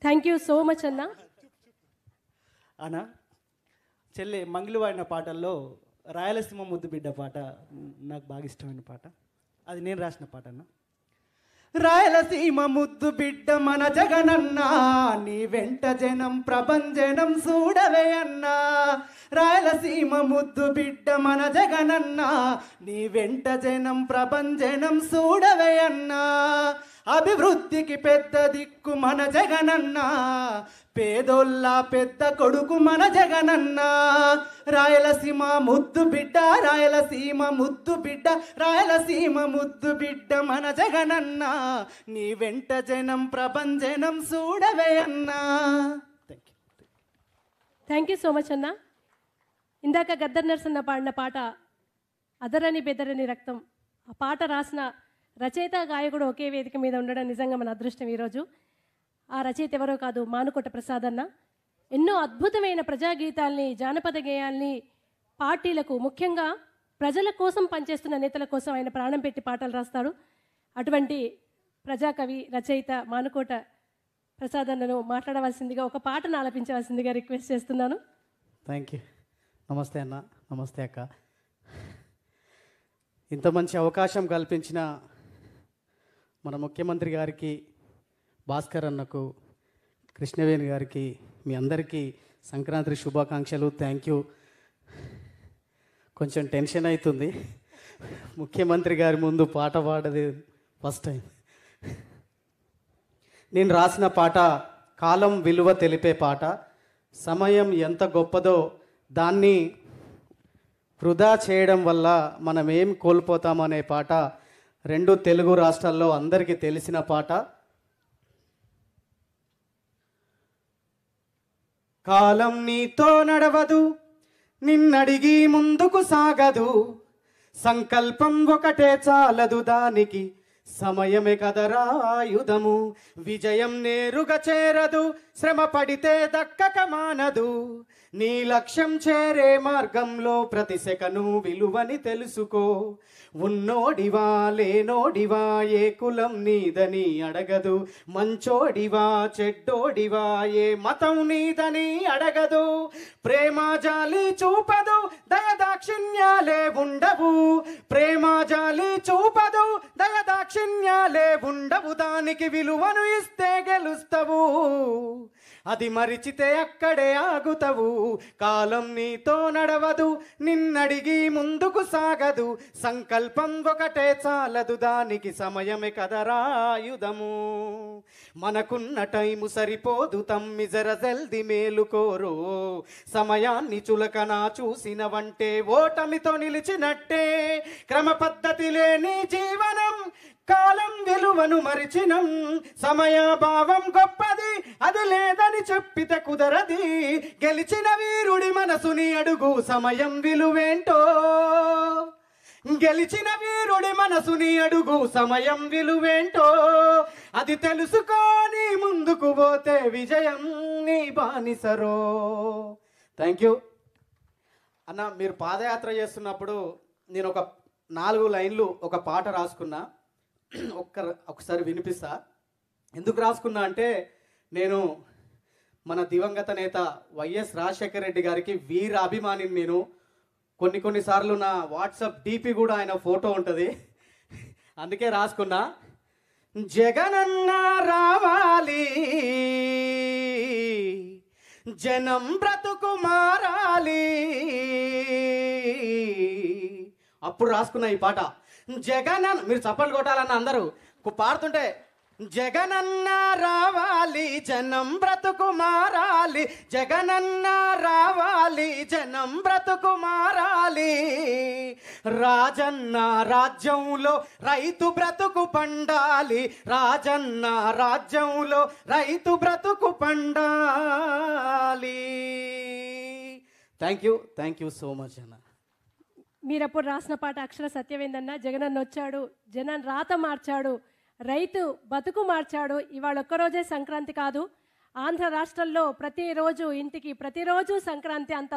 Thank you so much అన్న. అన్న చెల్లె మంగిలి వాడిన పాటల్లో రాయలసీమ ముద్దు బిడ్డ పాట నాకు బాగా ఇష్టమైన పాట. అది నేను రాసిన పాట అన్న. రాయలసీమ ముద్దు బిడ్డ మన జగనన్న, నీ వెంట జనం ప్రభంజనం చూడవే అన్నా. రాయలసీమ ముద్దు బిడ్డ మన జగనన్న, నీ వెంట జనం ప్రభంజనం చూడవే అన్నా. అభివృద్ధికి పెద్ద దిక్కు మన జగనన్న, పేదోళ్ళ పెద్ద కొడుకు మన జగనన్న. రాయలసీమ ముద్దు బిడ్డ, రాయలసీమ ముద్దు బిడ్డ, రాయలసీమ ముద్దు బిడ్డ మన జగనన్న, నీ వెంట జనం ప్రభంజనం చూడవే అన్నా. థ్యాంక్ యూ సో మచ్ అన్న. ఇందాక గద్దర్ నరసన్న పాడిన పాట అదరని బెదరని రక్తం, ఆ పాట రాసిన రచయిత గాయకుడు ఒకే వేదిక మీద ఉండడం నిజంగా మన అదృష్టం ఈరోజు. ఆ రచయిత ఎవరో కాదు, మానుకోట ప్రసాద్ అన్న. ఎన్నో అద్భుతమైన ప్రజాగీతాల్ని, జానపద గేయాల్ని పార్టీలకు, ముఖ్యంగా ప్రజల కోసం పనిచేస్తున్న నేతల కోసం ఆయన ప్రాణం పెట్టి పాటలు రాస్తాడు. అటువంటి ప్రజాకవి, రచయిత మానుకోట ప్రసాద్ అన్నను మాట్లాడవలసిందిగా, ఒక పాటను ఆలపించవలసిందిగా రిక్వెస్ట్ చేస్తున్నాను. Thank you. నమస్తే అన్న. నమస్తే అక్క. ఇంత మంచి అవకాశం కల్పించిన మన ముఖ్యమంత్రి గారికి, భాస్కర్ అన్నకు, కృష్ణవేణి గారికి, మీ అందరికీ సంక్రాంతి శుభాకాంక్షలు. Thank you. కొంచెం టెన్షన్ అవుతుంది, ముఖ్యమంత్రి గారి ముందు పాట పాడది ఫస్ట్ టైం. నేను రాసిన పాట కాలం విలువ తెలిపే పాట. సమయం ఎంత గొప్పదో దాన్ని వృధా చేయడం వల్ల మనం ఏం కోల్పోతామనే పాట. రెండు తెలుగు రాష్ట్రాల్లో అందరికీ తెలిసిన పాట. కాలం నీతో నడవదు, నిన్నడిగి ముందుకు సాగదు, సంకల్పం ఒకటే చాలదు దానికి, సమయమే కదరా ఆయుధము, విజయం నేరుగా చేరదు, శ్రమ పడితే దక్కక మానదు, నీ లక్ష్యం చేరే మార్గంలో ప్రతి సెకను విలువని తెలుసుకో, ఉన్నోడివా లేనోడివా ఏ కులం నీదని అడగదు, మంచోడివా చెడ్డోడివా ఏ మతం నీదని అడగదు, ప్రేమ జాలి చూపదు దయదాక్షిణ్యాలే ఉండవు, ప్రేమ జాలి చూపదు దయదాక్షిణ్యాలే ఉండవు, దానికి విలువను ఇస్తే గెలుస్తావు, అది మరిచితే అక్కడే ఆగుతావు, కాలం నీతో నడవదు, నిన్నడిగి ముందుకు సాగదు, సంకల్పం ఒకటే చాలదు దానికి, సమయమే కదరా ఆయుధము, మనకున్న టైము సరిపోదు తమ్మి జర జల్ది మేలుకోరు, సమయాన్ని చులకనా చూసినవంటే ఓటమితో నిలిచినట్టే, క్రమ పద్ధతి లేని జీవనం కాలం విలువను మరిచినం, సమయాభావం గొప్పది అది లేదని చెప్పితే కుదరది, గెలిచిన వీరుడి మనసుని అడుగు సమయం విలువేంటో, గెలిచిన వీరుడి మనసుని అడుగు సమయం విలువేంటో, అది తెలుసుకొని ముందుకు పోతే విజయం నీ బానిసరో. థ్యాంక్ యూ అన్న. మీరు పాదయాత్ర చేస్తున్నప్పుడు నేను ఒక 4 లైన్లు ఒక పాట రాసుకున్నా, ఒకసారి వినిపిస్తా. ఎందుకు రాసుకున్నా అంటే, నేను మన దివంగత నేత వైఎస్ రాజశేఖర రెడ్డి గారికి వీర అభిమానిని. నేను కొన్నిసార్లు నా వాట్సాప్ డీపీ కూడా ఆయన ఫోటో ఉంటుంది, అందుకే రాసుకున్నా. జగనన్న రావాలి, జనం బ్రతుకు మారాలి, అప్పుడు రాసుకున్నా ఈ పాట. జగనన్న, మీరు చప్పట్లు కొట్టాలన్న అందరూ పాడుతుంటే, జగనన్న రావాలి జనం బ్రతుకు మారాలి, జగనన్న రావాలి జనం బ్రతుకు మారాలి, రాజన్న రాజ్యంలో రైతు బ్రతుకు పండాలి, రాజన్న రాజ్యంలో రైతు బ్రతుకు పండాలి. థ్యాంక్ యూ సో మచ్ అన్న. మీరప్పుడు రాసిన పాట అక్షర సత్యమేందన్న. జగనన్న వచ్చాడు, జనం రాత మార్చాడు, రైతు బతుకు మార్చాడు. ఇవాళ ఒక్కరోజే సంక్రాంతి కాదు, ఆంధ్ర రాష్ట్రంలో ప్రతిరోజు ఇంటికి ప్రతిరోజు సంక్రాంతి. అంత